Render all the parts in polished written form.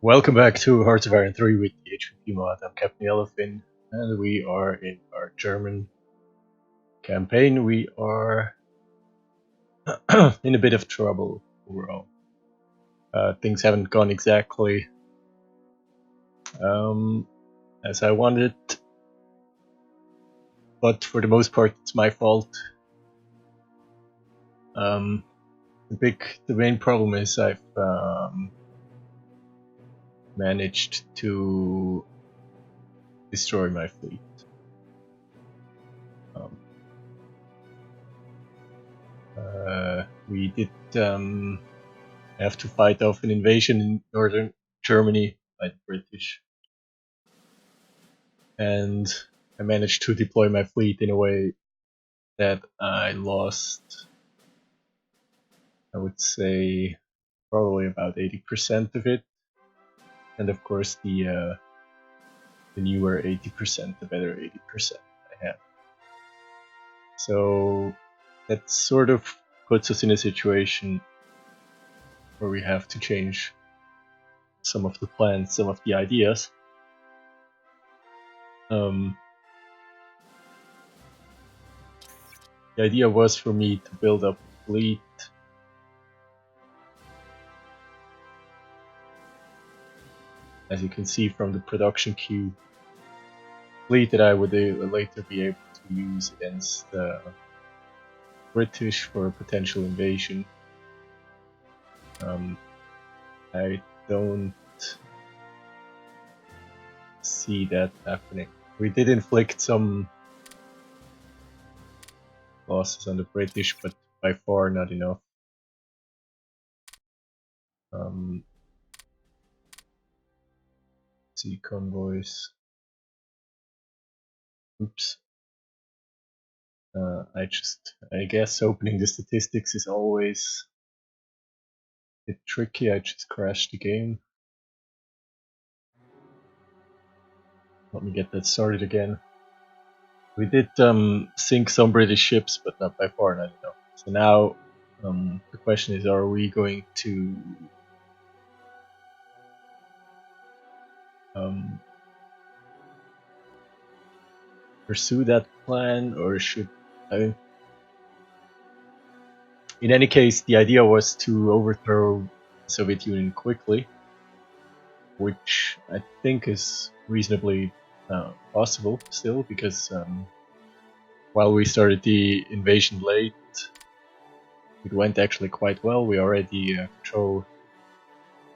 Welcome back to Hearts of Iron 3 with the HPP mod. I'm Captain Yellowfin, and we are in our German campaign. We are in a bit of trouble overall. Things haven't gone exactly as I wanted, but for the most part it's my fault. The main problem is I've managed to destroy my fleet. We did have to fight off an invasion in northern Germany by the British, and I managed to deploy my fleet in a way that I lost, I would say, probably about 80% of it, and of course the newer 80%, the better 80% I have. So that sort of puts us in a situation where we have to change some of the plans, some of the ideas. The idea was for me to build up a fleet as you can see from the production queue, fleet that I would later be able to use against the British for a potential invasion. I don't see that happening. We did inflict some losses on the British, but by far not enough. Sea convoys. Oops. I guess opening the statistics is always a bit tricky. I just crashed the game. Let me get that started again. We did sink some British ships, but not by far not enough. So now the question is, are we going to pursue that plan, or should I? In any case, the idea was to overthrow the Soviet Union quickly, which I think is reasonably possible still, because while we started the invasion late, it went actually quite well. We already control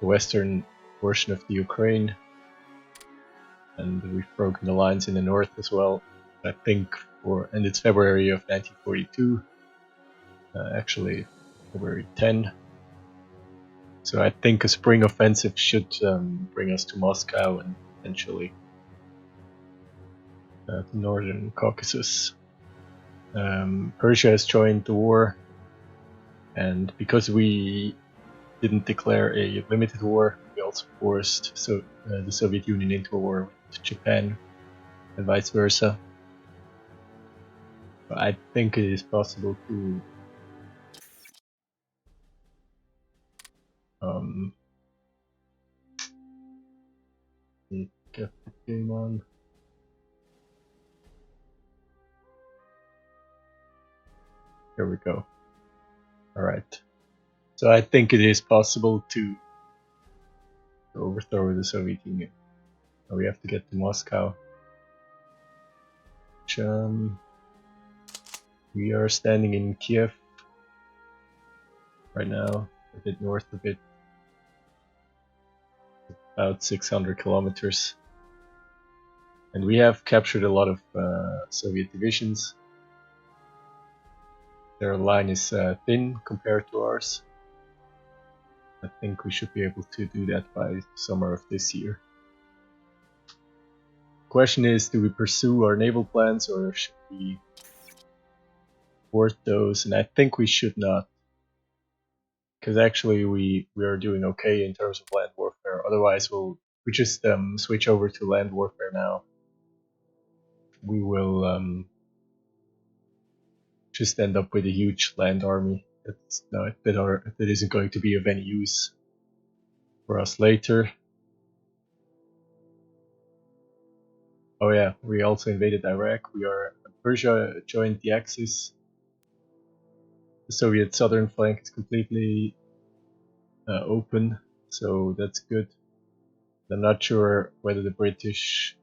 the western portion of the Ukraine, and we've broken the lines in the north as well. I think and it's February of 1942, actually February 10. So I think a spring offensive should bring us to Moscow and eventually the northern Caucasus. Persia has joined the war, and because we didn't declare a limited war, we also forced the Soviet Union into a war with Japan and vice versa. But I think it is possible to get the game on. Here we go. Alright. So I think it is possible to overthrow the Soviet Union. We have to get to Moscow. We are standing in Kiev right now, a bit north of it, about 600 kilometers. And we have captured a lot of Soviet divisions. Their line is thin compared to ours. I think we should be able to do that by summer of this year. The question is, do we pursue our naval plans or should we thwart those? And I think we should not, because actually we are doing okay in terms of land warfare. Otherwise we just switch over to land warfare now. We will just end up with a huge land army that isn't going to be of any use for us later. Oh yeah, we also invaded Iraq. Persia joined the Axis. The Soviet southern flank is completely open, so that's good. I'm not sure whether the British.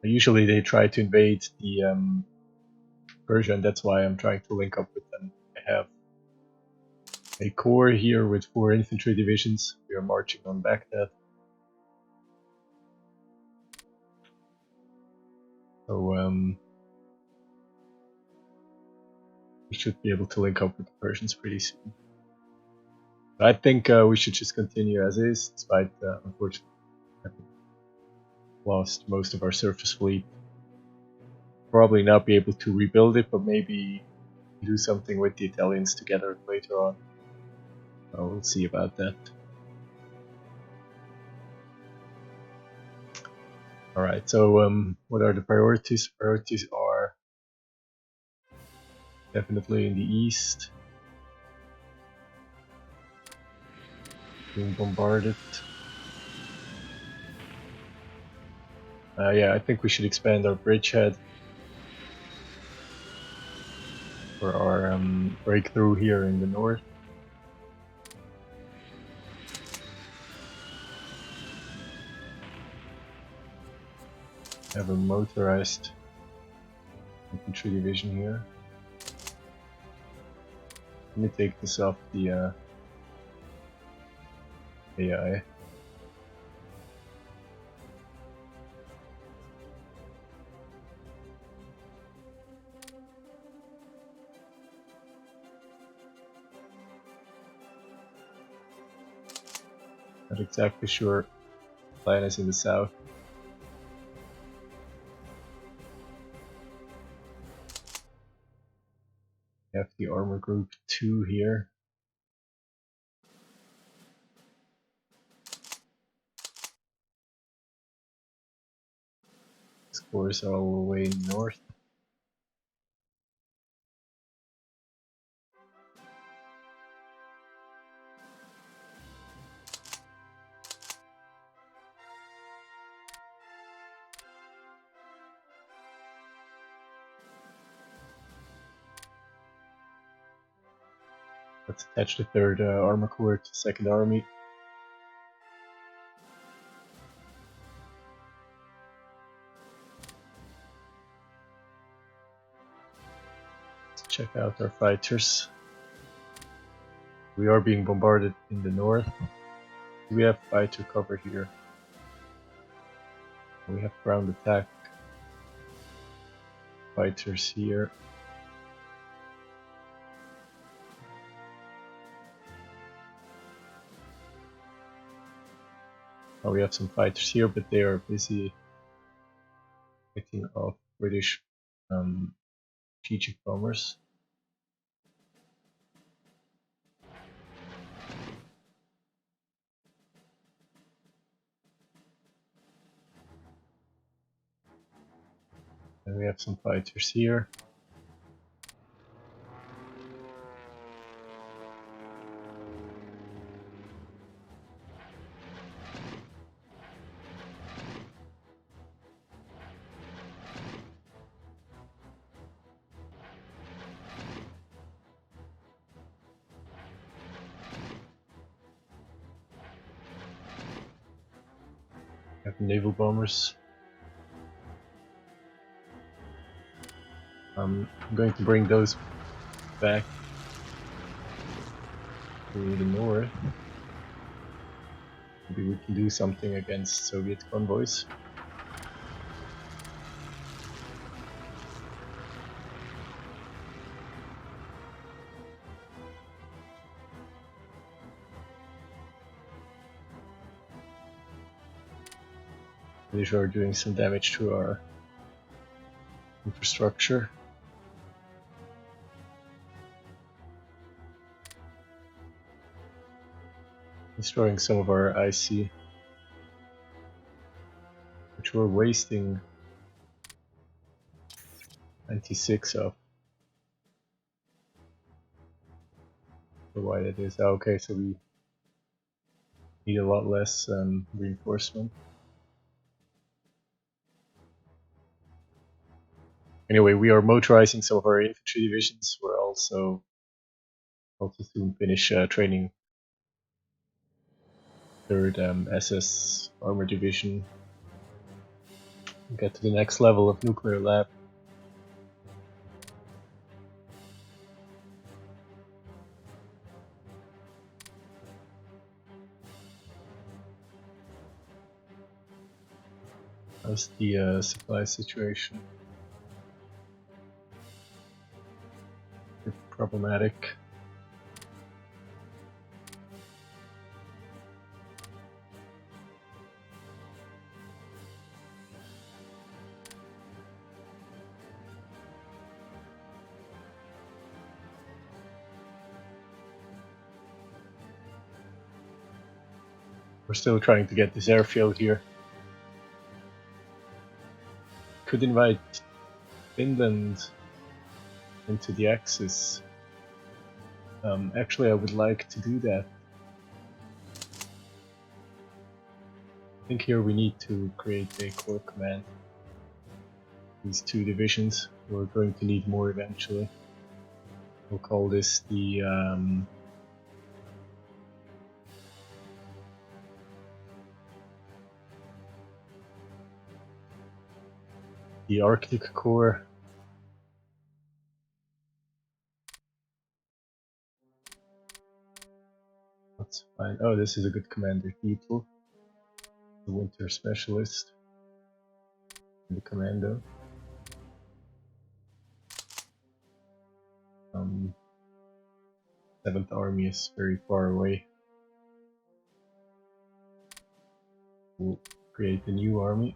Usually they try to invade the Persia, and that's why I'm trying to link up with them. I have a corps here with 4 infantry divisions. We are marching on Baghdad. So we should be able to link up with the Persians pretty soon. But I think we should just continue as is, despite unfortunately having lost most of our surface fleet. Probably not be able to rebuild it, but maybe do something with the Italians together later on. We'll see about that. Alright, so what are the priorities? Priorities are definitely in the east. Being bombarded. Yeah, I think we should expand our bridgehead for our breakthrough here in the north. Have a motorized infantry division here. Let me take this off the AI. Not exactly sure. Plan is in the south. We have the armor group 2 here. Scores are all the way north. Let's attach the 3rd Armor Corps to 2nd Army. Let's check out our fighters. We are being bombarded in the north. Do we have fighter cover here? We have ground attack fighters here. Oh, we have some fighters here, but they are busy picking off British strategic bombers. And we have some fighters here. We have naval bombers. I'm going to bring those back to the north. Maybe we can do something against Soviet convoys. British are doing some damage to our infrastructure. Destroying some of our IC, which we're wasting 96 of. So why that is? Okay, so we need a lot less reinforcement. Anyway, we are motorizing some of our infantry divisions. We're also soon finish training 3rd SS Armor Division. Get to the next level of nuclear lab. How's the supply situation? Bit problematic. We're still trying to get this airfield here. Could invite Finland into the Axis. Actually, I would like to do that. I think here we need to create a core command. These 2 divisions. We're going to need more eventually. We'll call this the Arctic Corps. That's fine. Oh, this is a good commander. People. The Winter Specialist. And the Commando. 7th Army is very far away. We'll create a new army.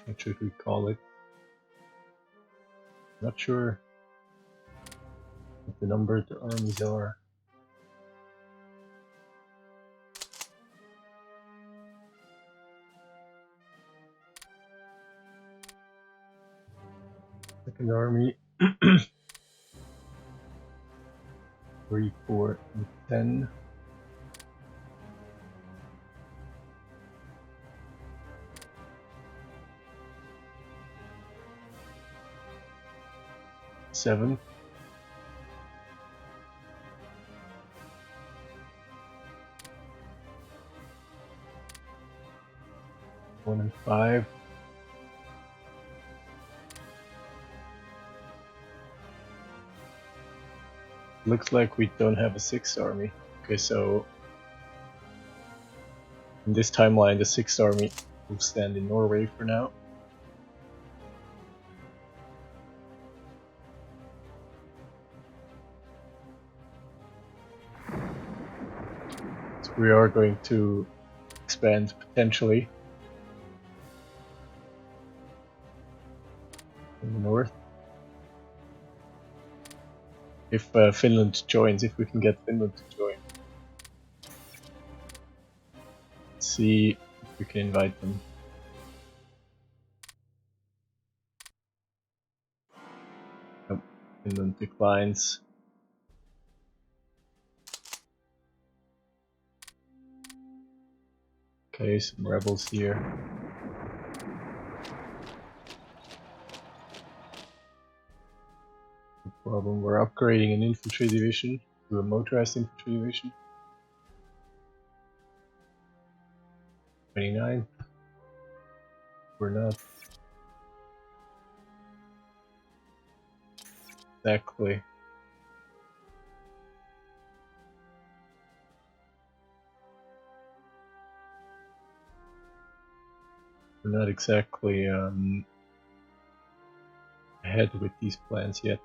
What should we call it? Not sure what the number of the armies are. Second Army. 3, 4, and 10. Seven. One and 5. Looks like we don't have a 6th army. Okay, so in this timeline, the 6th army will stand in Norway for now. So we are going to expand potentially in the north. If Finland joins, if we can get Finland to join. Let's see if we can invite them. Oh, Finland declines. Okay, some rebels here. No problem. We're upgrading an infantry division to a motorized infantry division. 29. We're not exactly. We're not exactly ahead with these plans yet.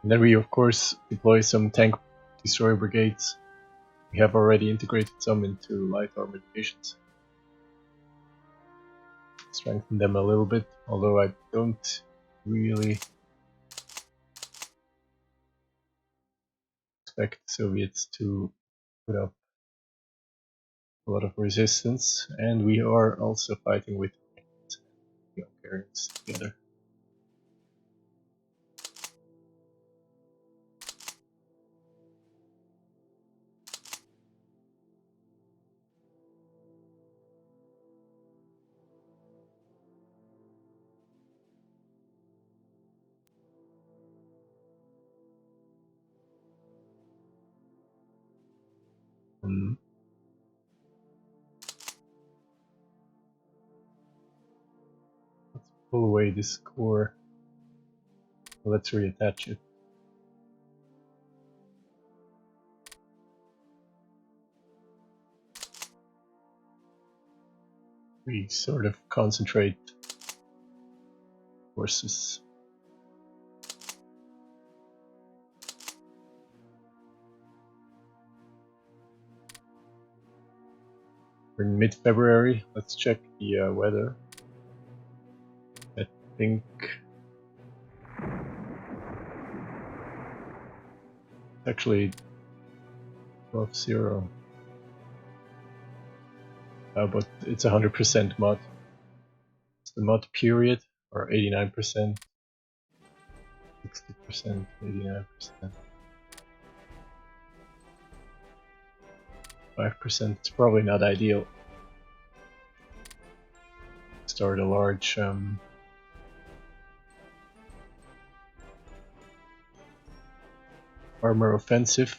And then we of course deploy some tank destroyer brigades. We have already integrated some into light armor divisions. Strengthen them a little bit, although I don't really expect Soviets to put up a lot of resistance, and we are also fighting with the Hungarians together. Let's pull away this core. Let's reattach it. We sort of concentrate forces. We're in mid-February. Let's check the weather. I think actually above 0. But it's 100% mud. It's the mud period, or 89%, 60%, 89%, 5%. It's probably not ideal. Start a large armor offensive.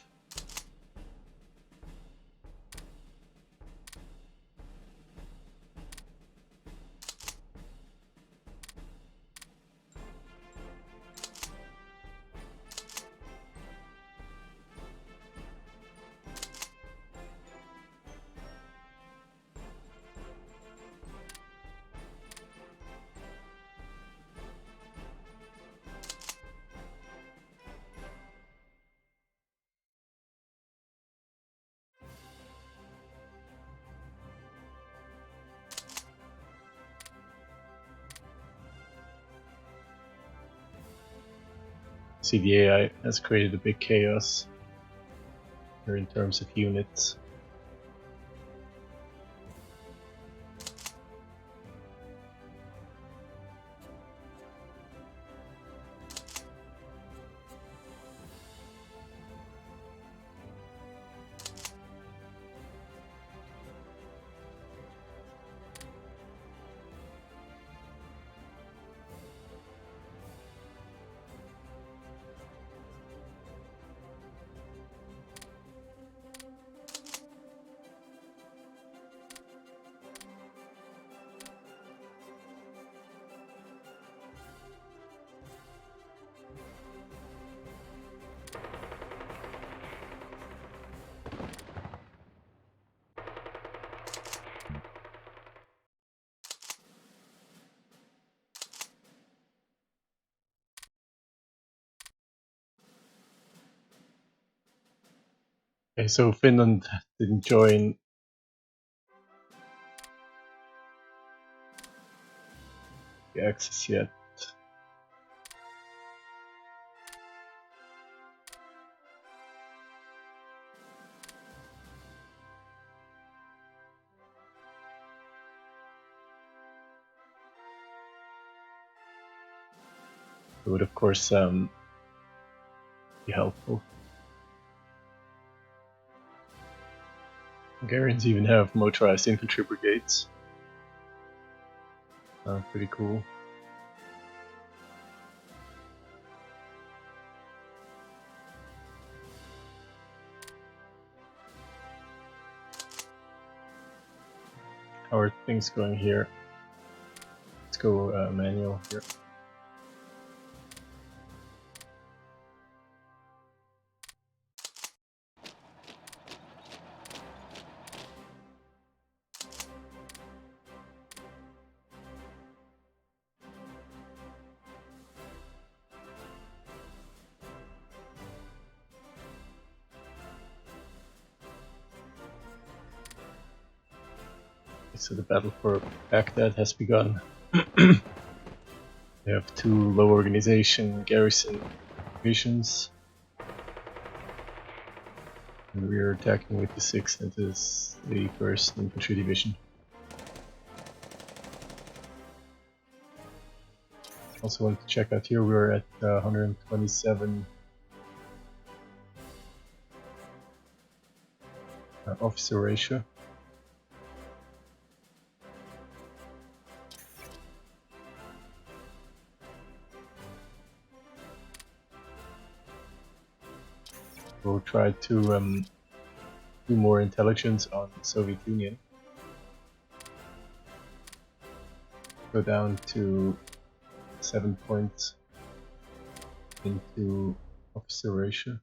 See, the AI has created a big chaos here in terms of units. Okay, so Finland didn't join the Axis yet. It would of course be helpful. Hungarians even have motorized infantry brigades. Pretty cool. How are things going here? Let's go manual here. So the battle for Baghdad has begun. They have 2 low organization garrison divisions. And we are attacking with the 6th and the 1st Infantry Division. Also wanted to check out here, we're at 127 officer ratio. We'll try to do more intelligence on the Soviet Union. Go down to 7 points into officer ratio.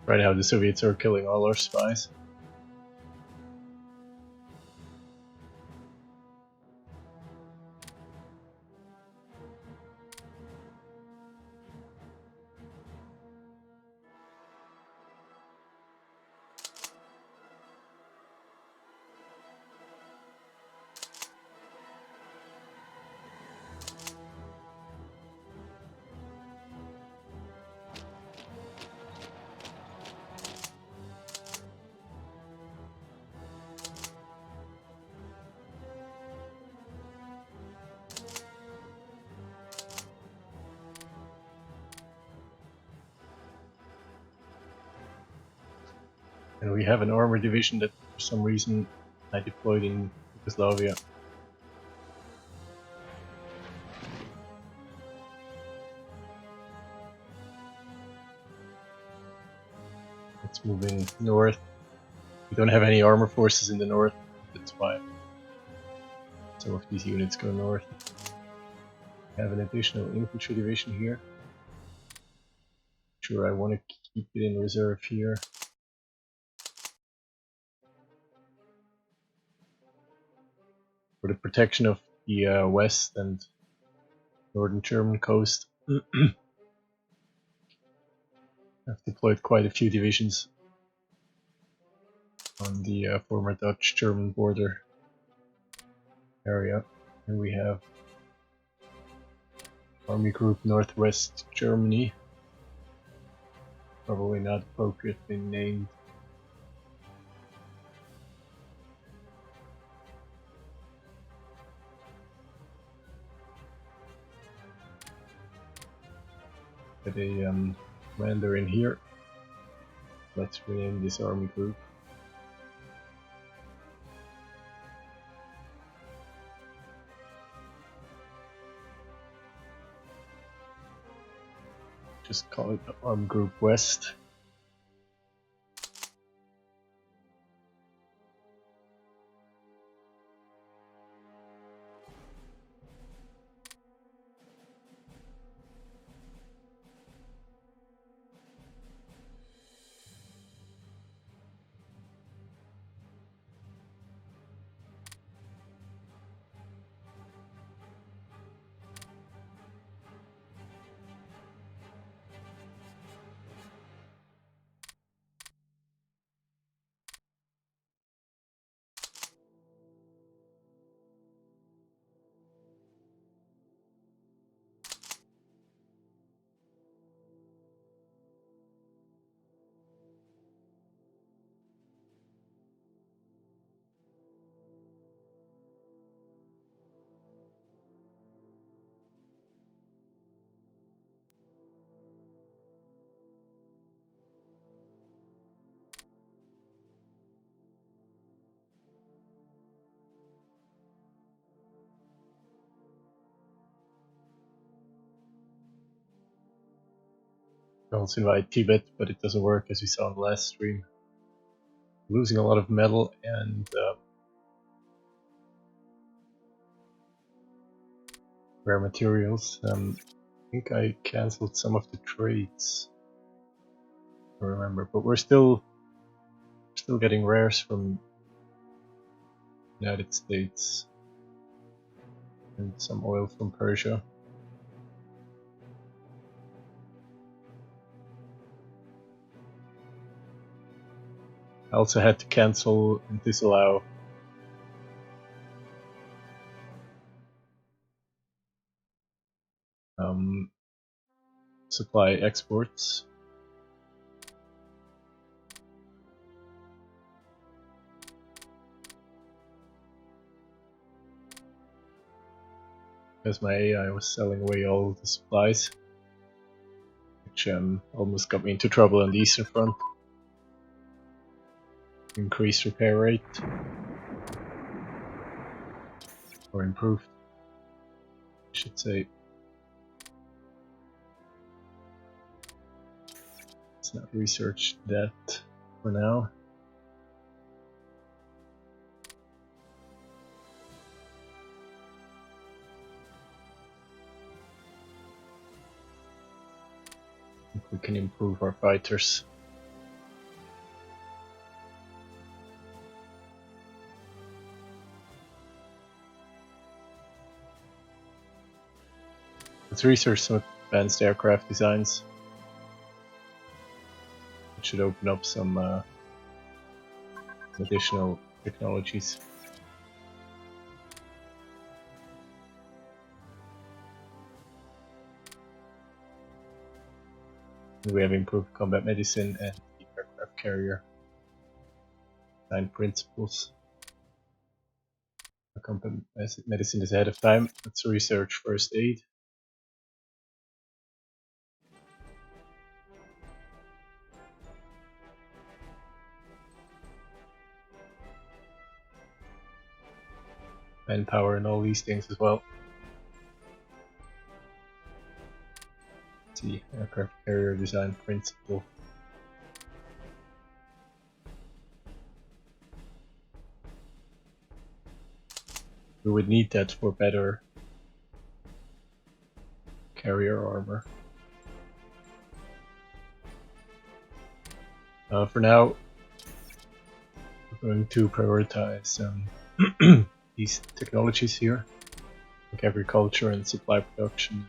Right now the Soviets are killing all our spies. And we have an armor division that for some reason I deployed in Yugoslavia. It's moving north. We don't have any armor forces in the north, that's why some of these units go north. We have an additional infantry division here. Sure, I want to keep it in reserve here. For the protection of the west and northern German coast. I've deployed quite a few divisions on the former Dutch-German border area. Here we have Army Group Northwest Germany. Probably not appropriately named. Get a commander in here. Let's rename this army group. Just call it Army Group West. I also invite Tibet, but it doesn't work as we saw in the last stream. Losing a lot of metal and rare materials. I think I cancelled some of the trades. I remember, but we're still getting rares from United States and some oil from Persia. I also had to cancel and disallow supply exports. Because my AI was selling away all the supplies, which almost got me into trouble on the Eastern Front. Increased repair rate. Or improved, I should say. Let's not research that for now. I think we can improve our fighters. Let's research some advanced aircraft designs. It should open up some additional technologies. And we have improved combat medicine and the aircraft carrier design principles. Our combat medicine is ahead of time. Let's research first aid. Manpower and all these things as well. Let's see, aircraft carrier design principle. We would need that for better carrier armor. For now, we're going to prioritize these technologies here, like agriculture and supply production,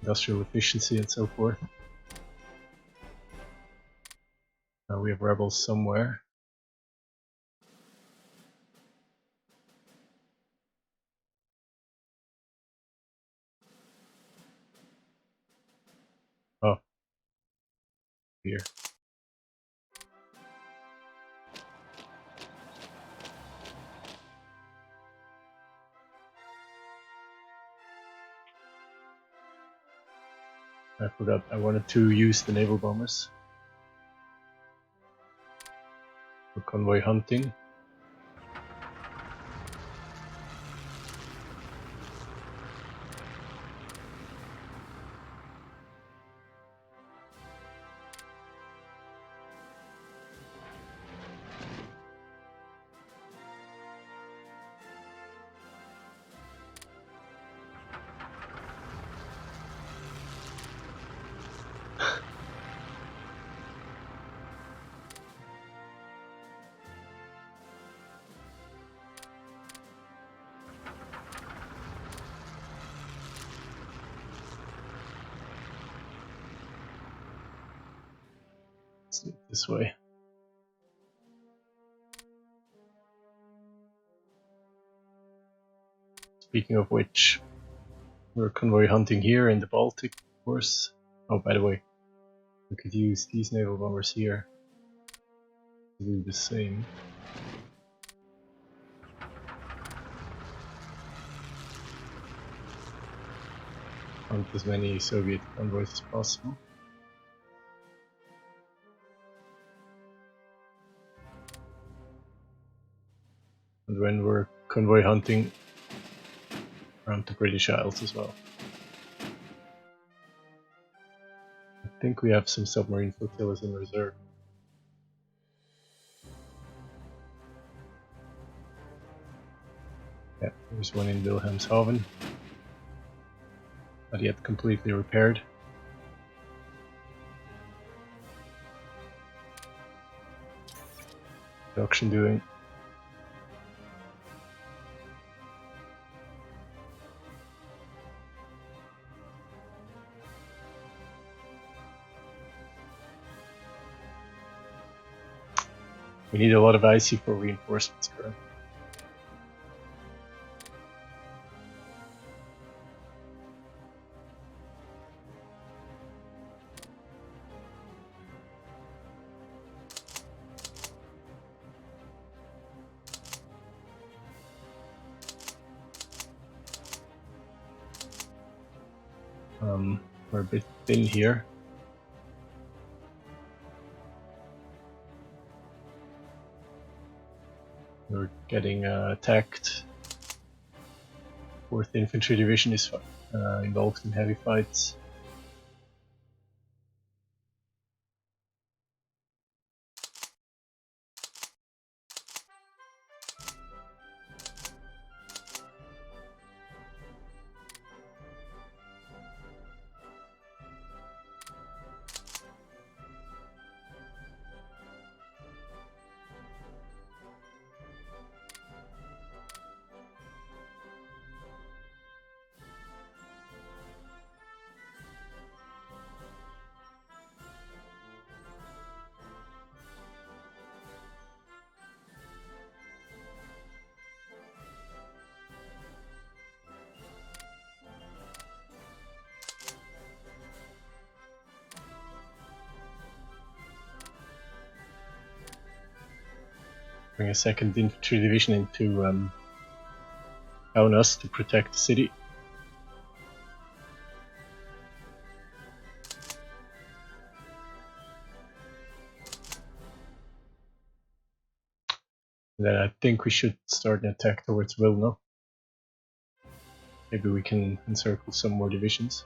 industrial efficiency and so forth. We have rebels somewhere. Oh, here. I forgot I wanted to use the naval bombers for convoy hunting. This way. Speaking of which, we're convoy hunting here in the Baltic, of course. Oh, by the way, we could use these naval bombers here to do the same. Hunt as many Soviet convoys as possible. And when we're convoy hunting around the British Isles as well. I think we have some submarine flotillas in reserve. Yeah, there's one in Wilhelmshaven. Not yet completely repaired. Production doing. We need a lot of IC for reinforcements currently. We're a bit thin here. We're getting attacked. 4th Infantry Division is involved in heavy fights. Bring a 2nd Infantry Division into Kaunas to protect the city. And then I think we should start an attack towards Vilna. Maybe we can encircle some more divisions.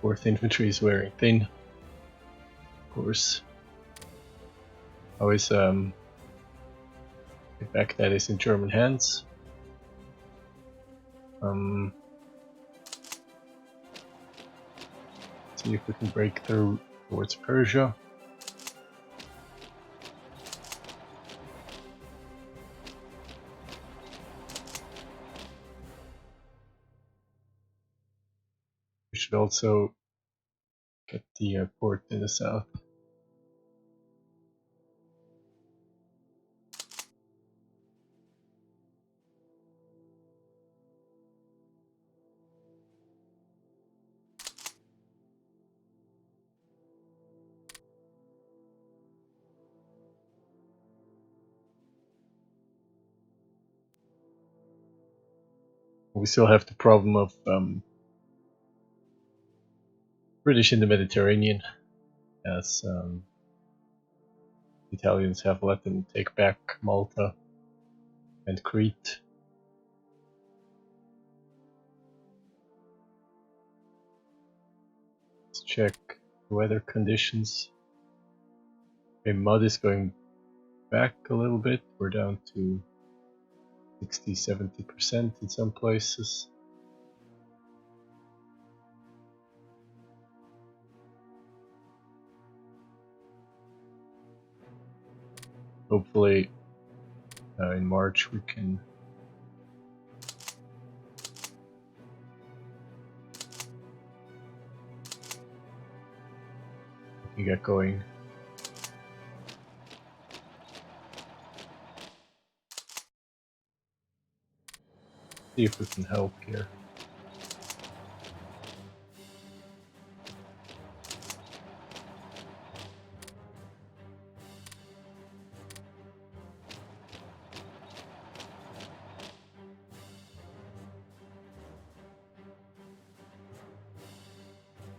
Fourth Infantry is wearing thin, of course. Always the fact that is in German hands. See if we can break through towards Persia. We should also get the port in the south. We still have the problem of British in the Mediterranean, as the Italians have let them take back Malta and Crete. Let's check the weather conditions. Okay, mud is going back a little bit. We're down to 60-70% in some places. Hopefully in March we can get going. See if we can help here.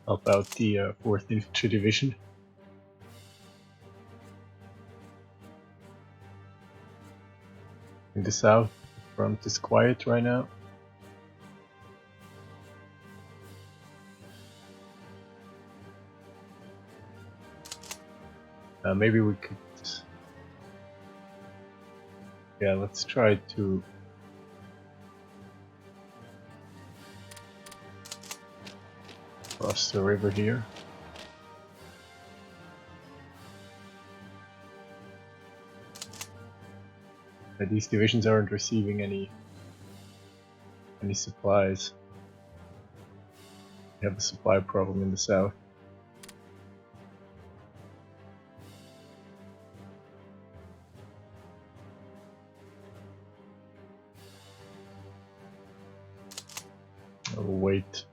Help out the 4th Infantry Division. In the south, the front is quiet right now. Maybe we could... Yeah, let's try to... cross the river here. These divisions aren't receiving any supplies. We have a supply problem in the south. wait.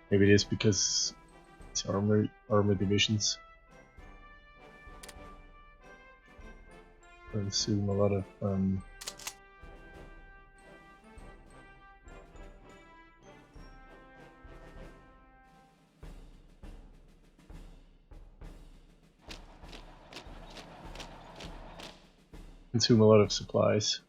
Maybe it is because it's armor divisions consume a lot of supplies.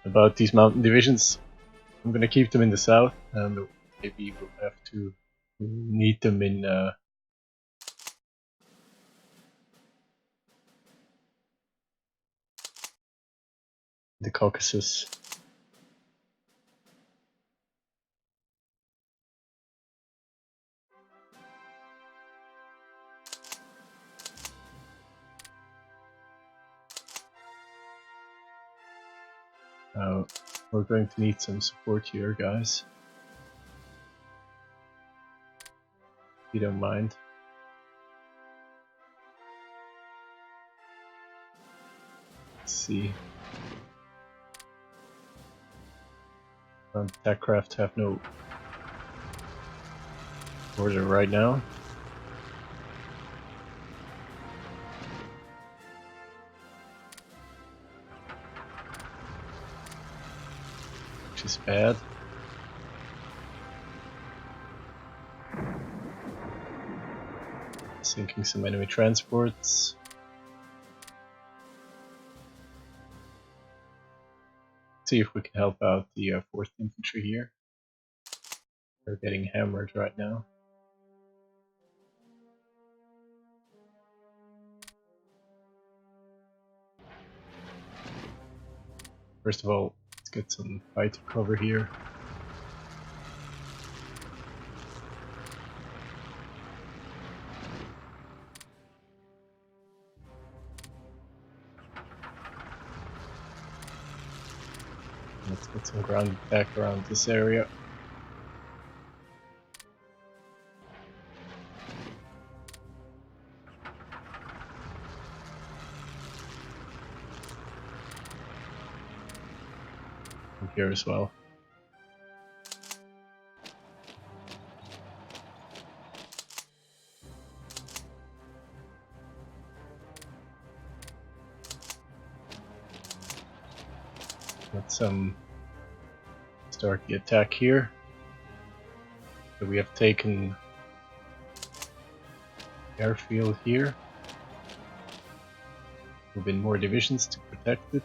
About these mountain divisions, I'm gonna keep them in the south, and maybe we'll have to need them in the Caucasus. We're going to need some support here, guys. If you don't mind. Let's see. Attack craft have no order right now. Which is bad. Sinking some enemy transports. See if we can help out the 4th Infantry here. They're getting hammered right now. First of all, let's get some fighter cover here. Let's get some ground attack around this area. And here as well. Let's start the attack here. So we have taken airfield here. Move in more divisions to protect it.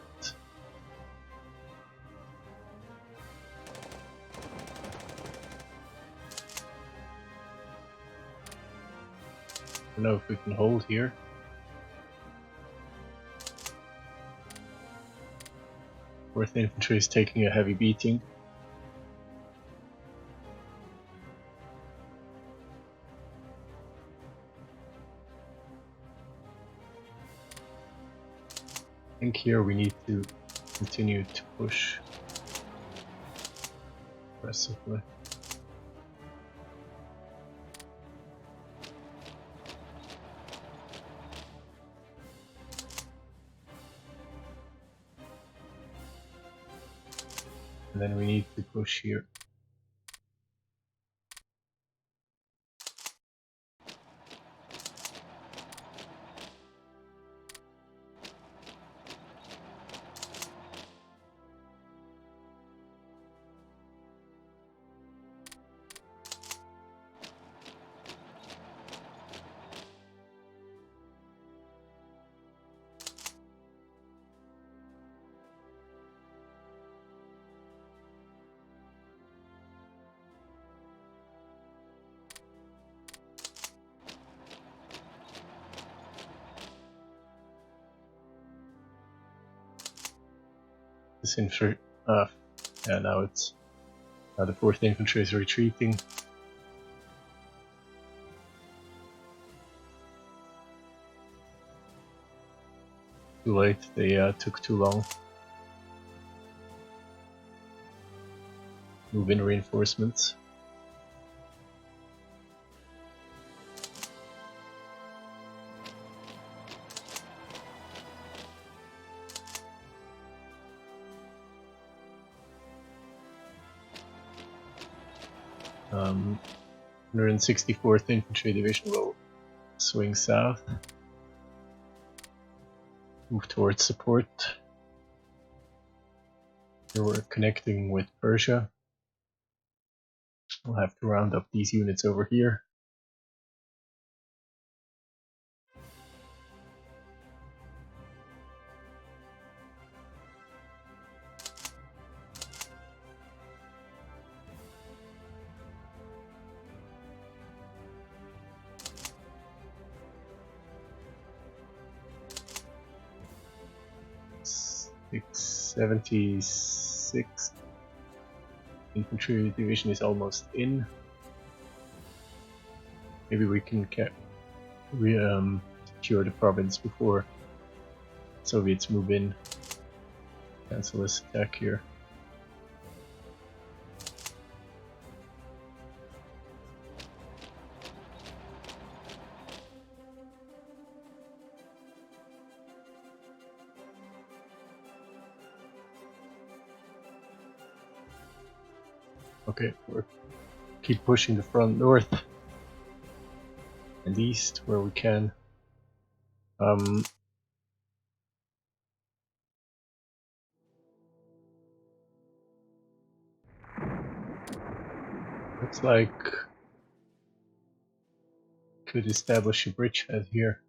I don't know if we can hold here. Fourth Infantry is taking a heavy beating. I think here we need to continue to push aggressively. And then we need to push here. This infantry, yeah, now it's the 4th Infantry is retreating. Too late, they took too long. Move in reinforcements. Um, 164th Infantry Division will swing south. Move towards support. Here we're connecting with Persia. We'll have to round up these units over here. Six 76th Infantry Division is almost in. Maybe we can secure the province before Soviets move in. Cancel this attack here. Okay, we're keep pushing the front north and east where we can. Looks like could establish a bridgehead here.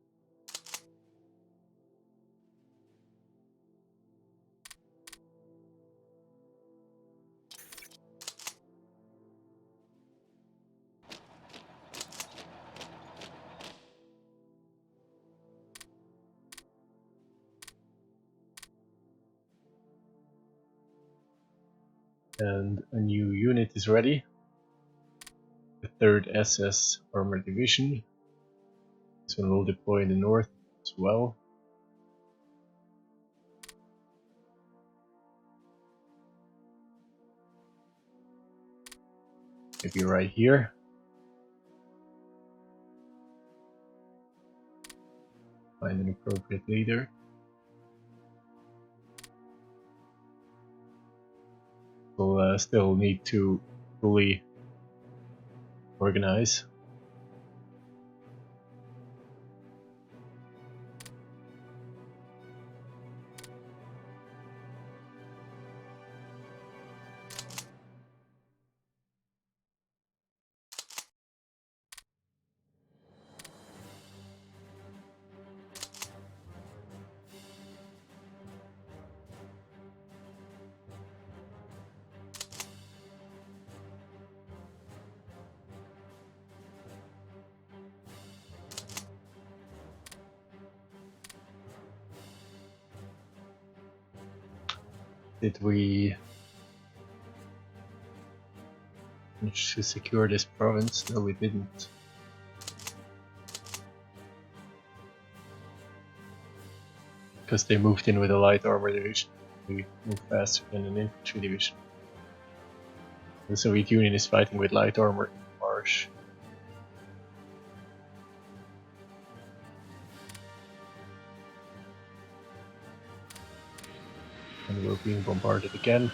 And a new unit is ready. The 3rd SS Armored Division. This one will deploy in the north as well. Maybe right here. Find an appropriate leader. We'll still need to fully organize. Did we manage to secure this province? No, we didn't. Because they moved in with a light armor division. We move faster than an infantry division. The Soviet Union is fighting with light armor in the marsh. And we're being bombarded again.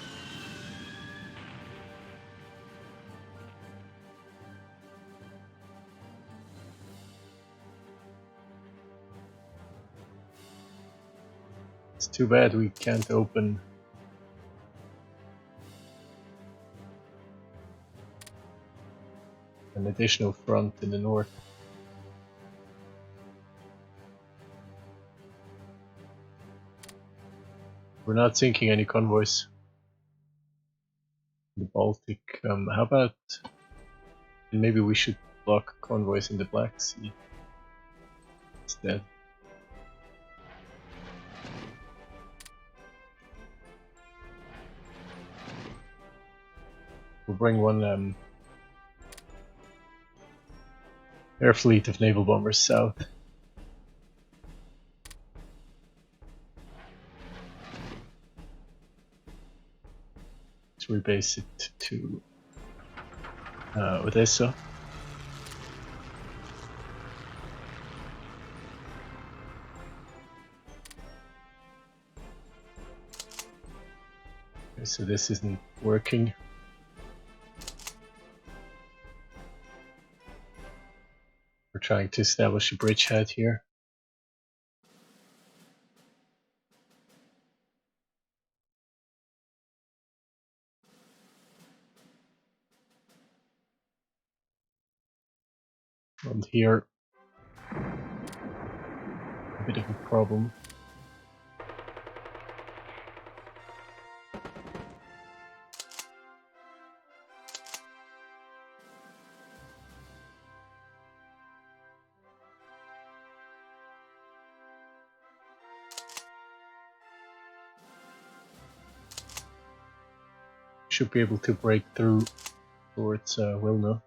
It's too bad we can't open an additional front in the north. We're not sinking any convoys in the Baltic. How about maybe we should block convoys in the Black Sea instead? We'll bring one air fleet of naval bombers south. Let's rebase it to Odessa. Okay, so this isn't working. We're trying to establish a bridgehead here. And here, a bit of a problem. Should be able to break through towards Wilno.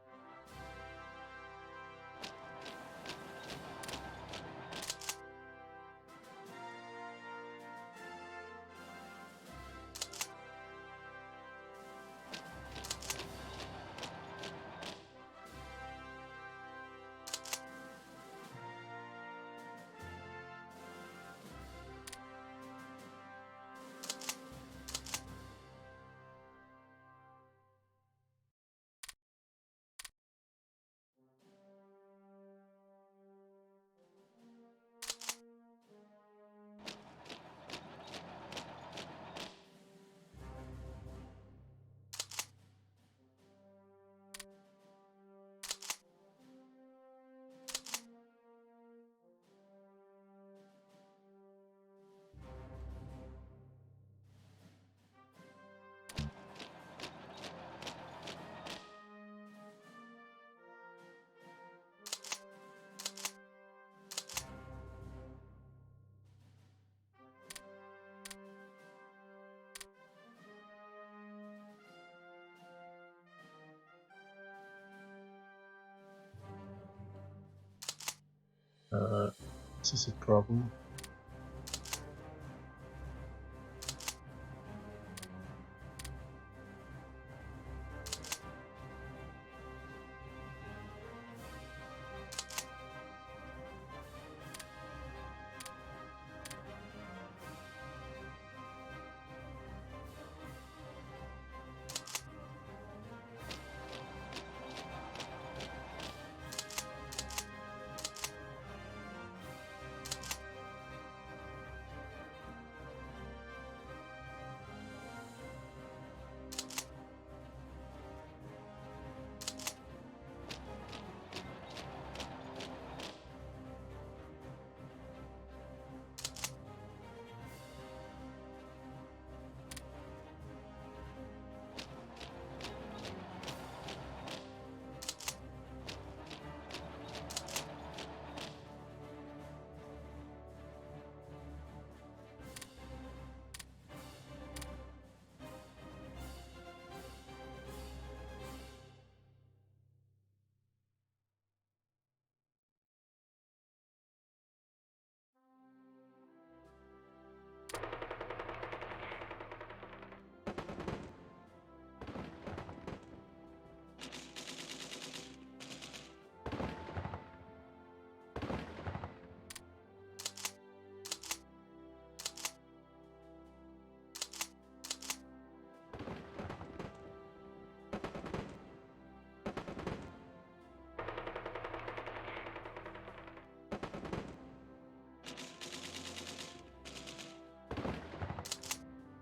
This is a problem.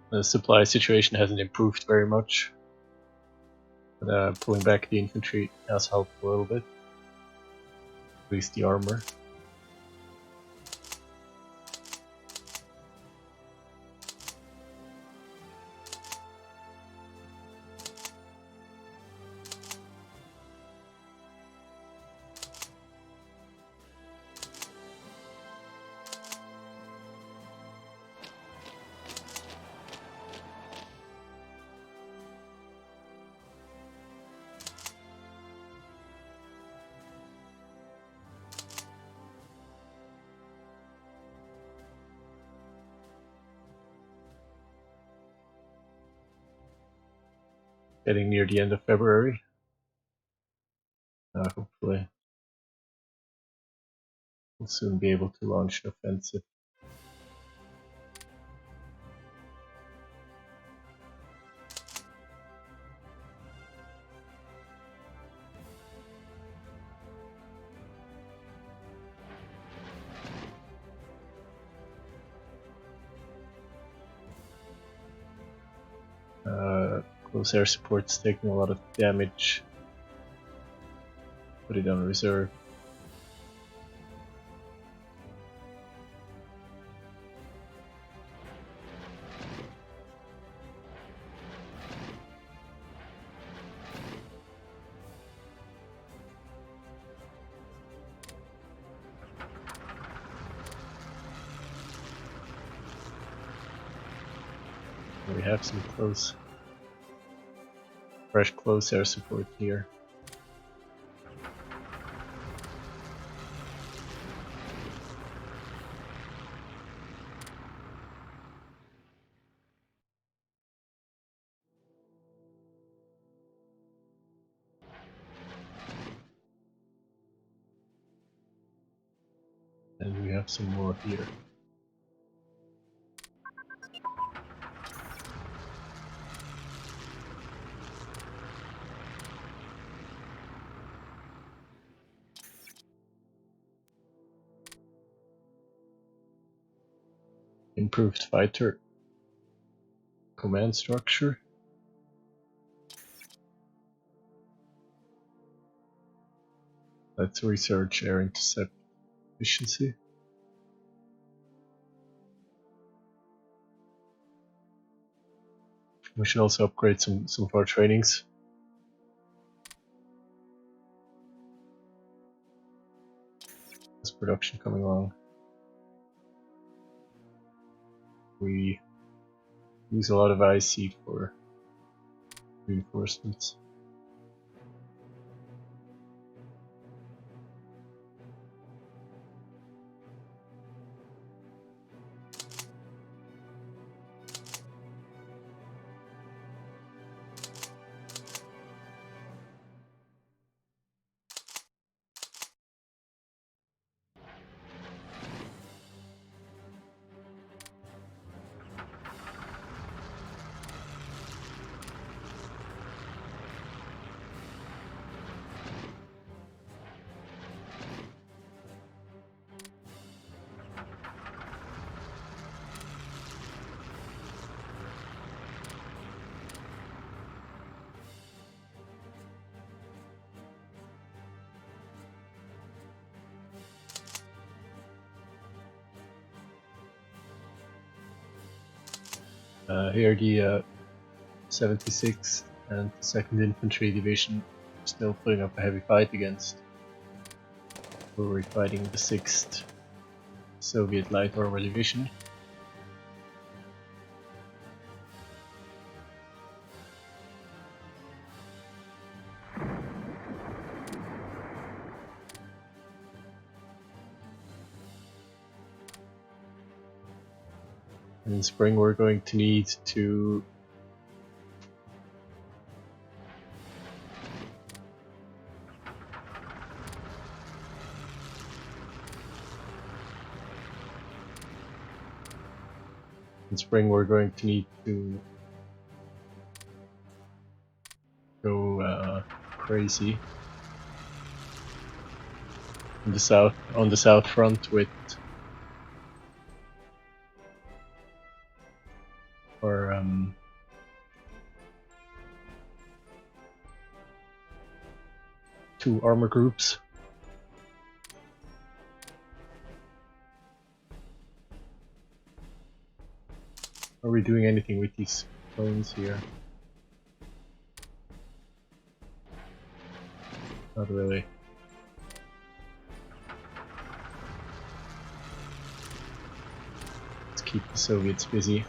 The supply situation hasn't improved very much, but pulling back the infantry has helped a little bit, at least the armor. getting near the end of February. Hopefully we'll soon be able to launch an offensive. Close air support's taking a lot of damage. Put it on reserve. We have some fresh close air support here. And we have some more here. Improved fighter command structure. Let's research air intercept efficiency. We should also upgrade some of our trainings. There's production coming along. We use a lot of IC for reinforcements. Here the 76th and 2nd Infantry Division still putting up a heavy fight against. We're fighting the 6th Soviet Light Armor Division. In spring we're going to need to go crazy on the south front with our 2 armor groups. Are we doing anything with these planes here? Not really. Let's keep the Soviets busy.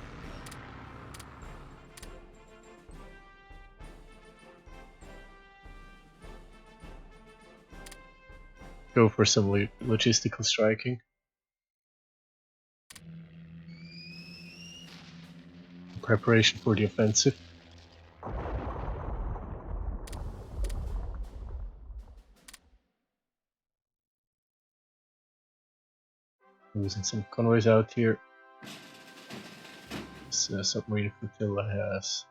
Go for some logistical striking. Preparation for the offensive. Losing some convoys out here. This submarine flotilla has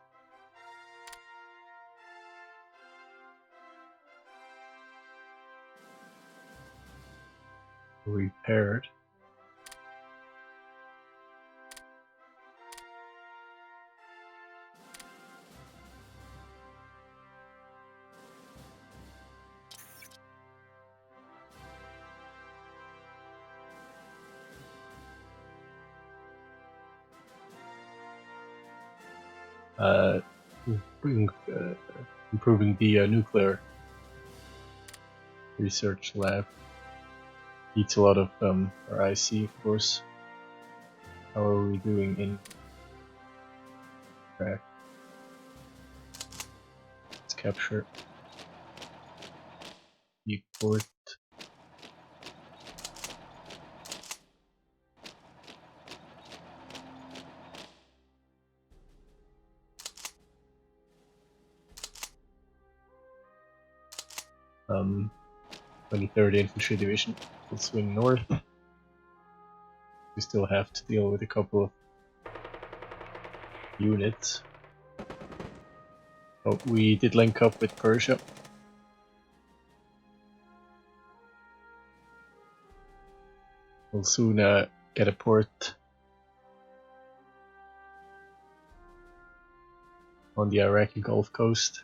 repaired. Improving the nuclear research lab. Needs a lot of RIC, of course. How are we doing in Iraq? Let's capture the port. Um, 23rd Infantry Division will swing north. We still have to deal with a couple of units. Oh, we did link up with Persia. We'll soon get a port on the Iraqi Gulf Coast.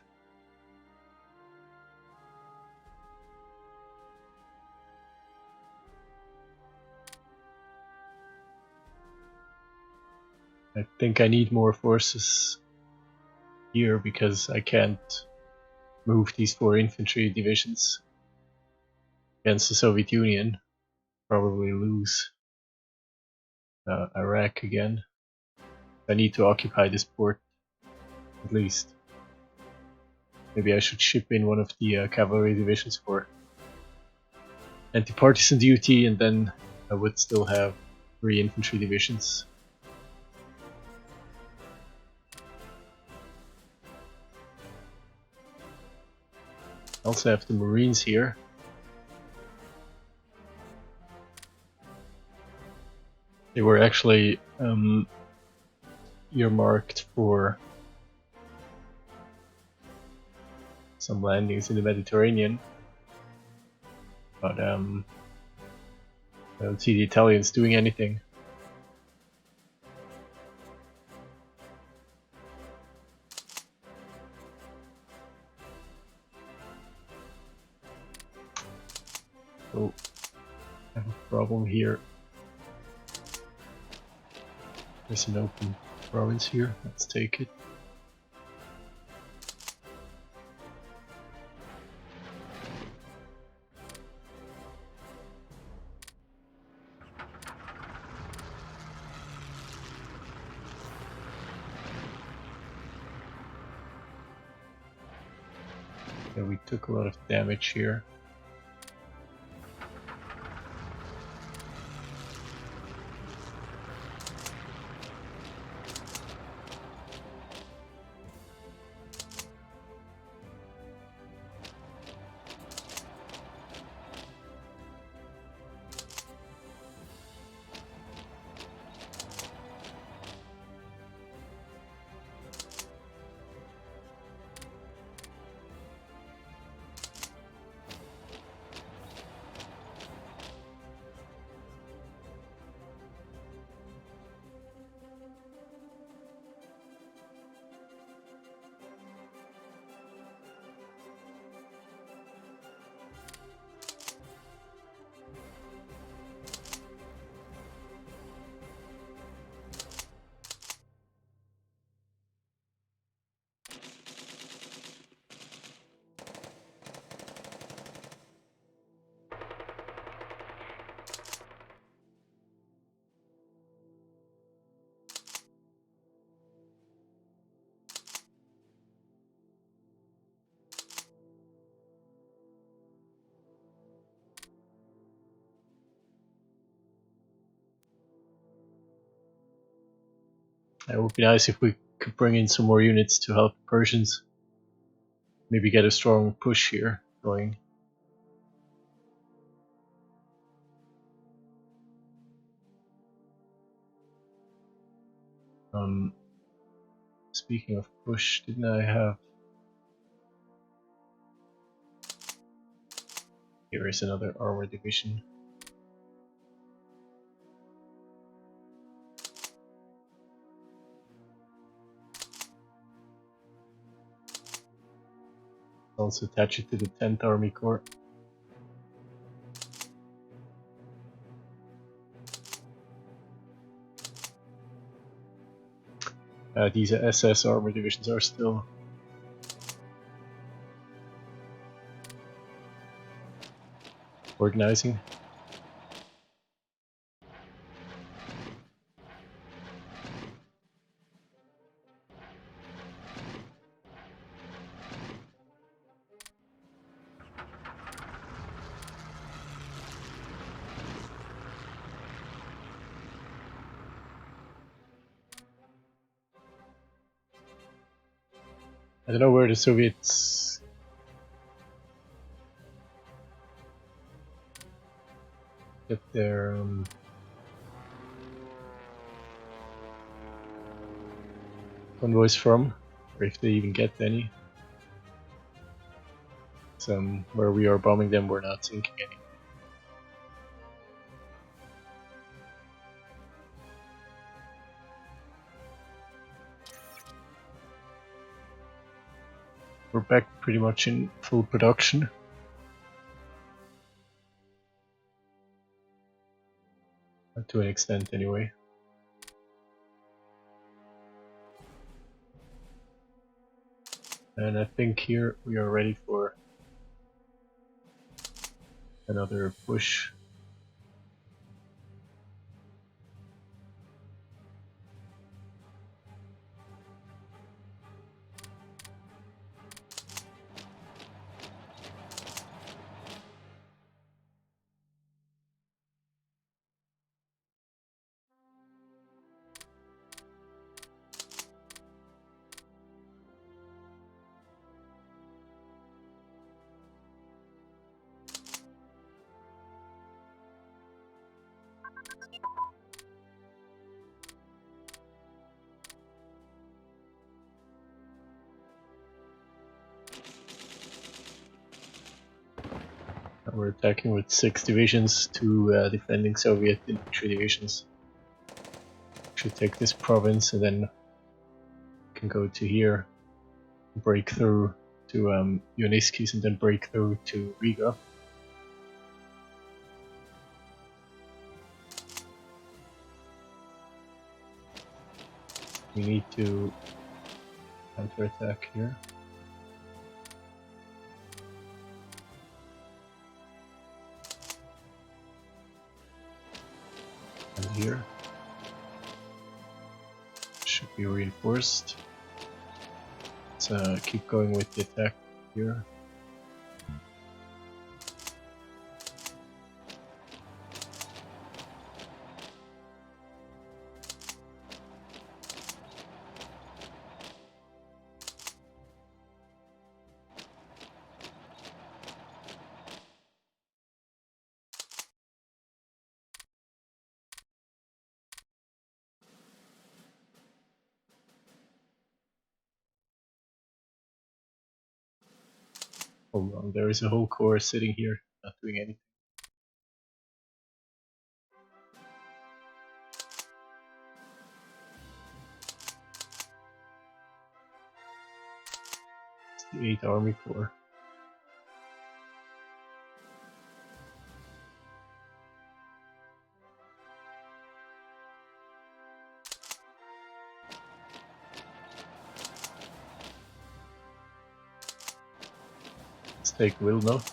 I think I need more forces here because I can't move these 4 infantry divisions against the Soviet Union. Probably lose Iraq again. I need to occupy this port at least. Maybe I should ship in one of the cavalry divisions for anti-partisan duty, and then I would still have 3 infantry divisions. I also have the Marines here. They were actually earmarked for some landings in the Mediterranean, but I don't see the Italians doing anything. So I have a problem here. There's an open province here. Let's take it. Yeah, we took a lot of damage here. It would be nice if we could bring in some more units to help the Persians. Maybe get a strong push here going. Speaking of push, didn't I have... Here is another armor division. Also attach it to the 10th Army Corps. These SS armor divisions are still organizing. I don't know where the Soviets get their convoys from, or if they even get any. Some where we are bombing them, we're not sinking any. We're back pretty much in full production. To an extent, anyway. And I think here we are ready for another push. We're attacking with 6 divisions, 2 defending Soviet infantry divisions. Should take this province and then can go to here, break through to Yoniskis and then break through to Riga. We need to counterattack here. And here. Should be reinforced. Let's keep going with the attack here. Hold on, there is a whole corps sitting here, not doing anything. It's the 8th Army Corps. Let's take Wilno.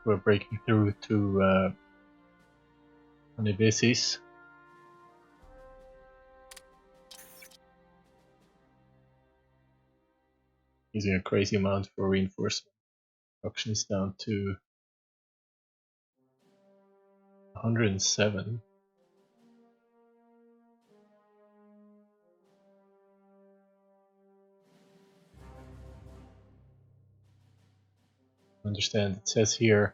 we're breaking through to Onibisis. Using a crazy amount for reinforcement. Production is down to 107. Understand it says here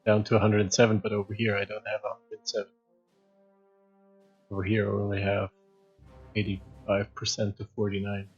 down to 107, but over here I don't have 107. Over here I only have 85% to 49.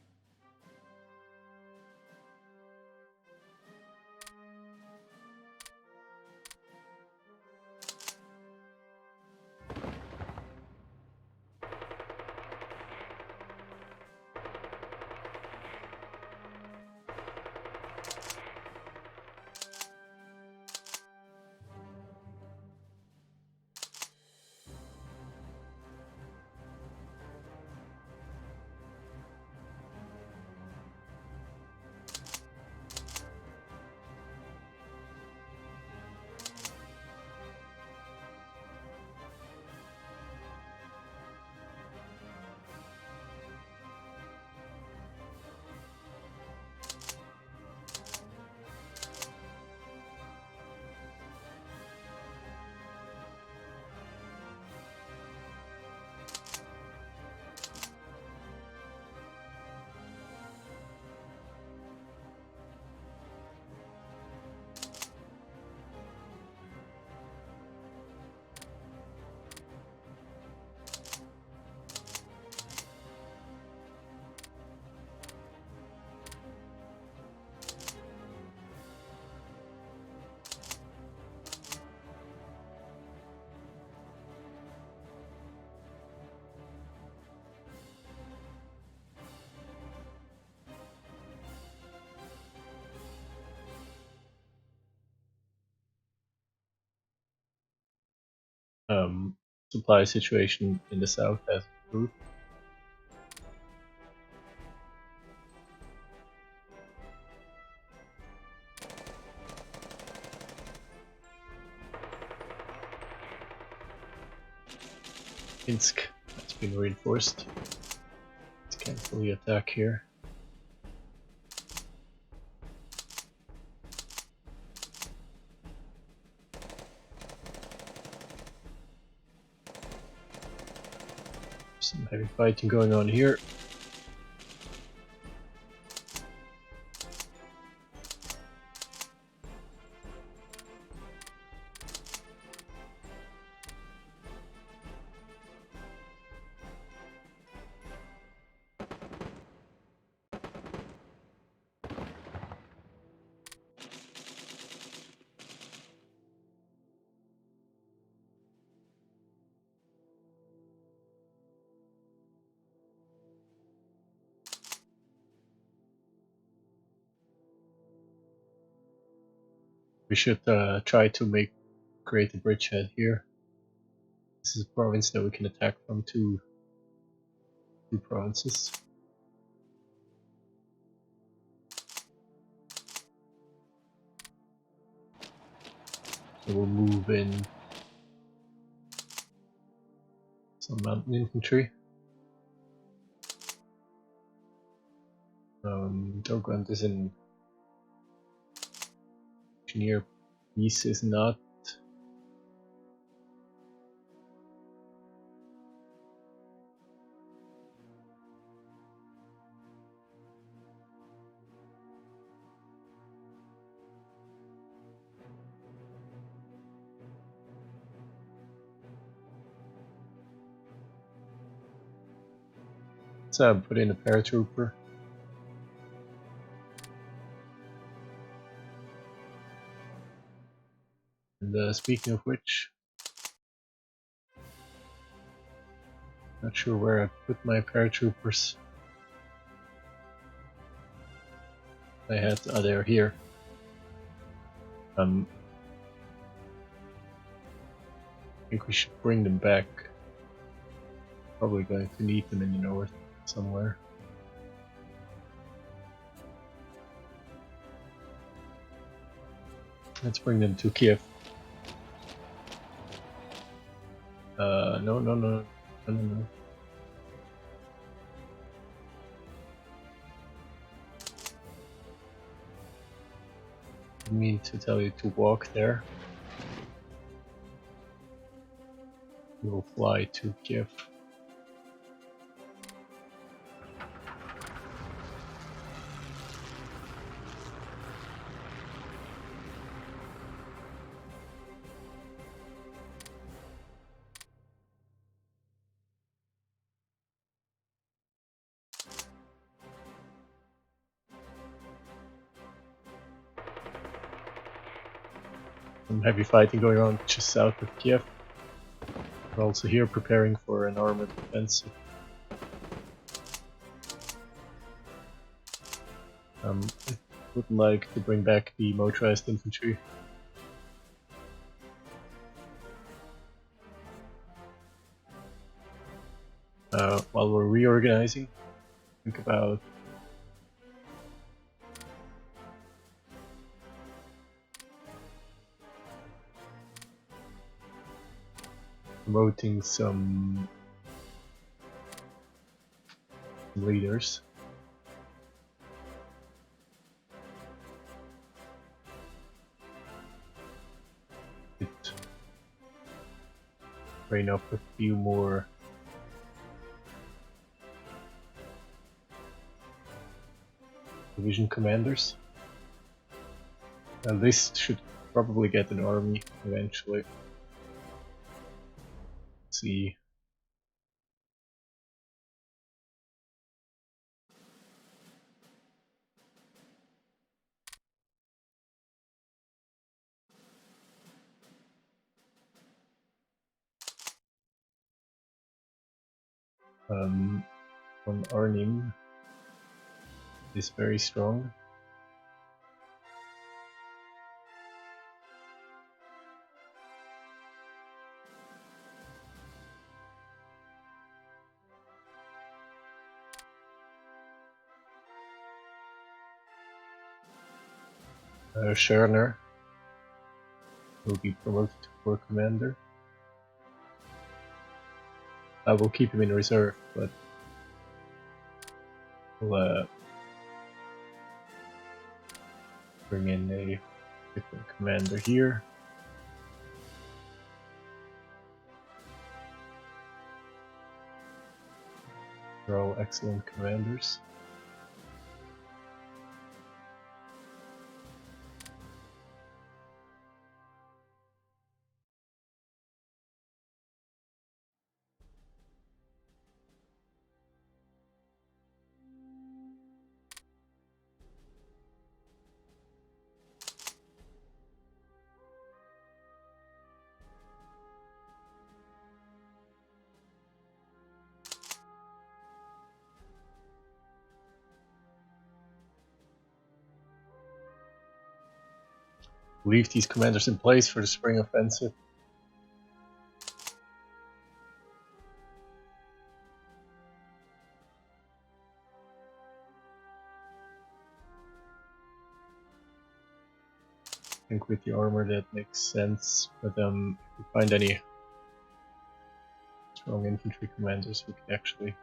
Supply situation in the south has improved. Minsk has been reinforced. It can't fully attack here. Some heavy fighting going on here. We should try to create a bridgehead here. This is a province that we can attack from two provinces. So we'll move in some mountain infantry. Dogland is in engineer. Peace is not. Let's put in a paratrooper. And speaking of which, not sure where I put my paratroopers. They're here. I think we should bring them back. Probably going to need them in the north somewhere. Let's bring them to Kiev. No. I mean to tell you to walk there. We will fly to Kiev. Some heavy fighting going on just south of Kiev. We're also here preparing for an armored offensive. I would like to bring back the motorized infantry. While we're reorganizing, think about promoting some leaders. Train up a few more division commanders. And this should probably get an army eventually. Let's see. Von Arnim is very strong. Scherner will be promoted to corps commander. I will keep him in reserve, but we'll bring in a different commander here. They're all excellent commanders. Leave these commanders in place for the spring offensive. I think with the armor that makes sense, but if we find any strong infantry commanders, we can actually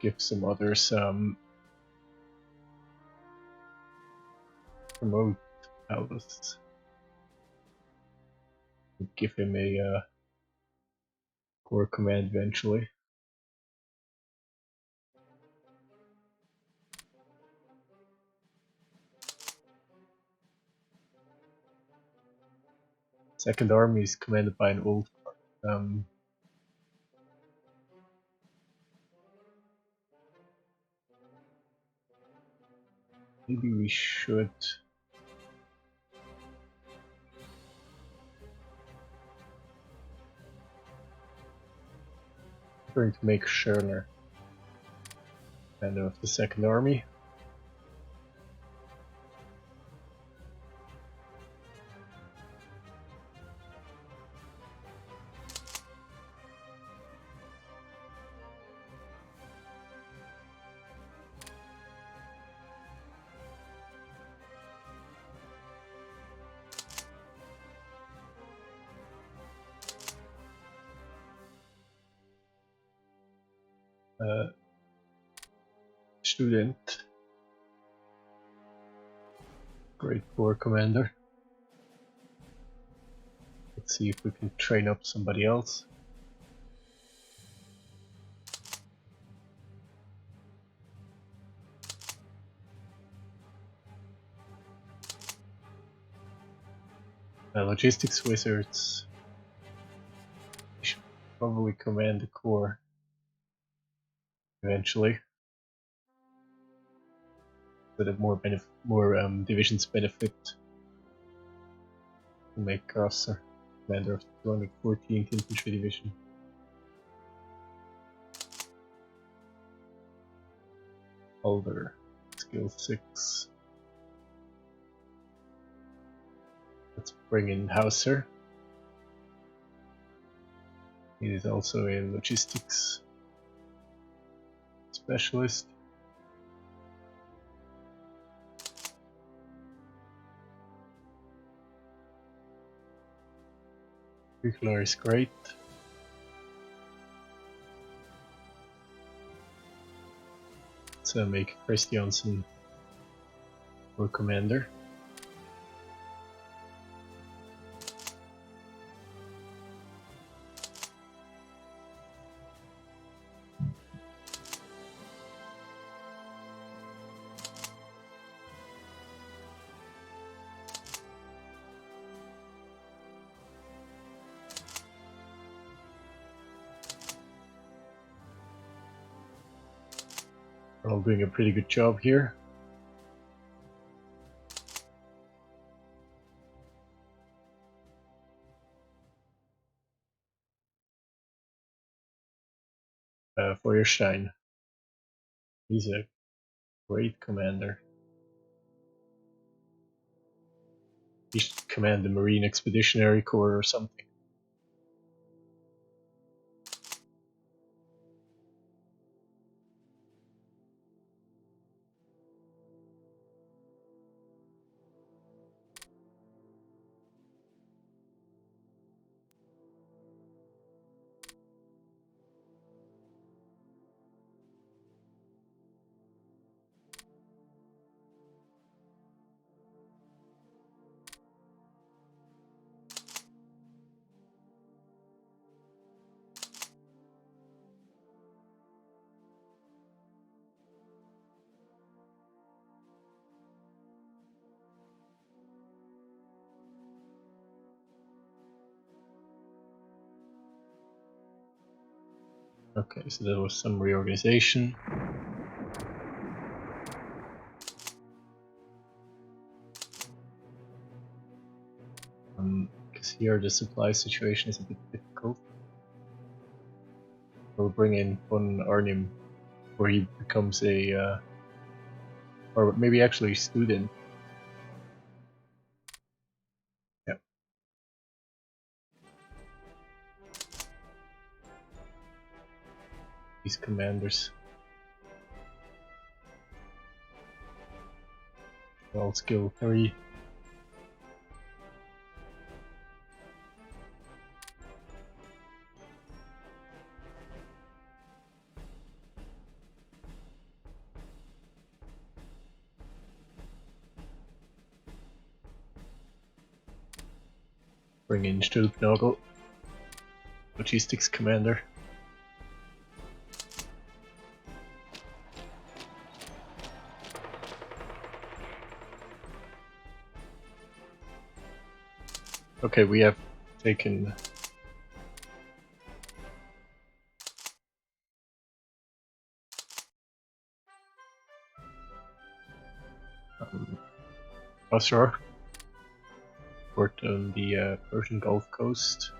give some others promote Aulus. Give him a corps command eventually. Second army is commanded by an old maybe we should going to make Scherner commander of the second army. Student. Great Corps Commander. Let's see if we can train up somebody else. Logistics wizards. We should probably command the Corps eventually. So that more divisions benefit to make Crosser commander of the 214th Infantry Division. Alder, skill 6. Let's bring in Hauser. He is also a logistics specialist. Buchler is great. Let's make Christiansen our commander. We're all doing a pretty good job here. Feuerstein. He's a great commander. He should command the Marine Expeditionary Corps or something. Okay, so there was some reorganization. Because here the supply situation is a bit difficult. We'll bring in von Arnim, where he becomes a, or maybe actually student. Yeah. These commanders. All skill 3. Bring in Stülpnagel, logistics commander. Okay, we have taken Basra, port on the Persian Gulf Coast.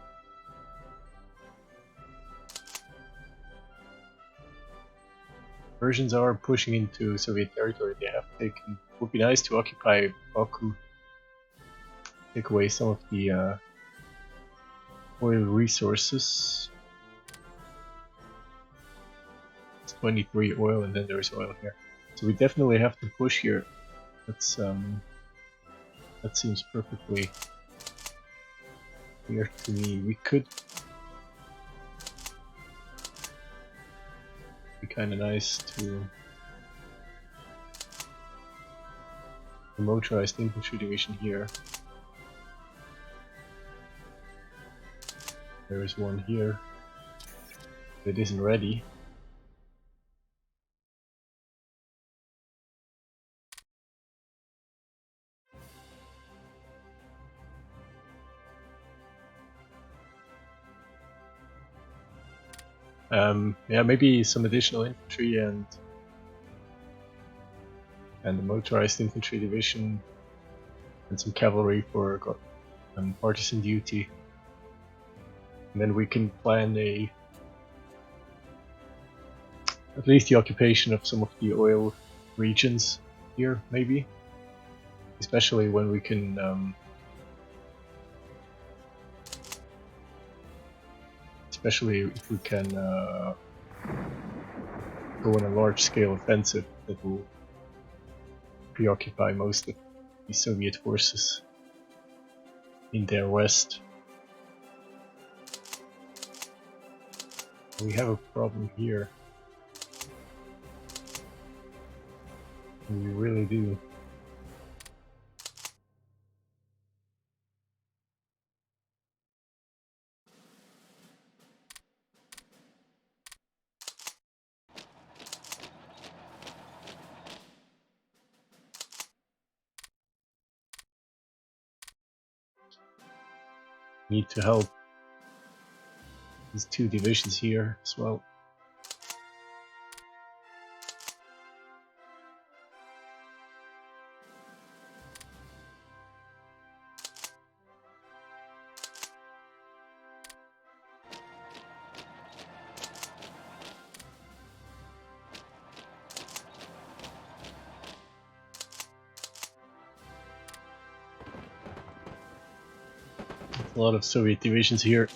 Persians are pushing into Soviet territory. They have taken. It would be nice to occupy Baku, take away some of the oil resources. It's 23 oil, and then there's oil here. So we definitely have to push here. That's that seems perfectly clear to me. We be kind of nice to a motorized infantry division here. There is one here that isn't ready. Yeah, maybe some additional infantry and the motorized infantry division and some cavalry for partisan duty. And then we can plan at least the occupation of some of the oil regions here, maybe. Especially when we can especially if we can go on a large-scale offensive that will preoccupy most of the Soviet forces in their west. We have a problem here. We really do. Need to help these two divisions here as well. A lot of Soviet divisions here.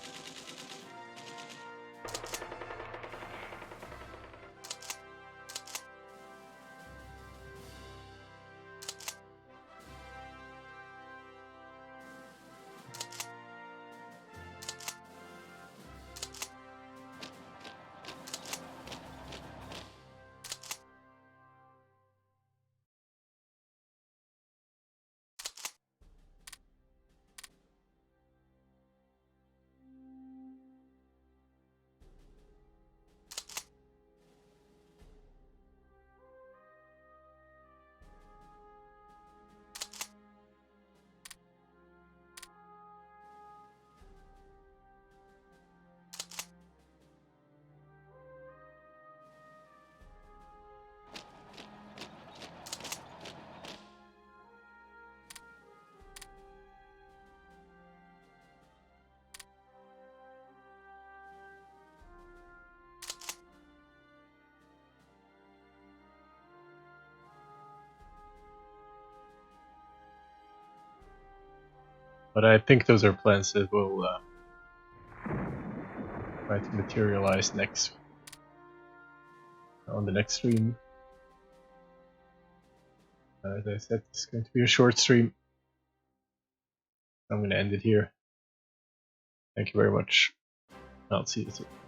But I think those are plans that will try to materialize next on the next stream. As I said, it's going to be a short stream. I'm going to end it here. Thank you very much. I'll see you soon.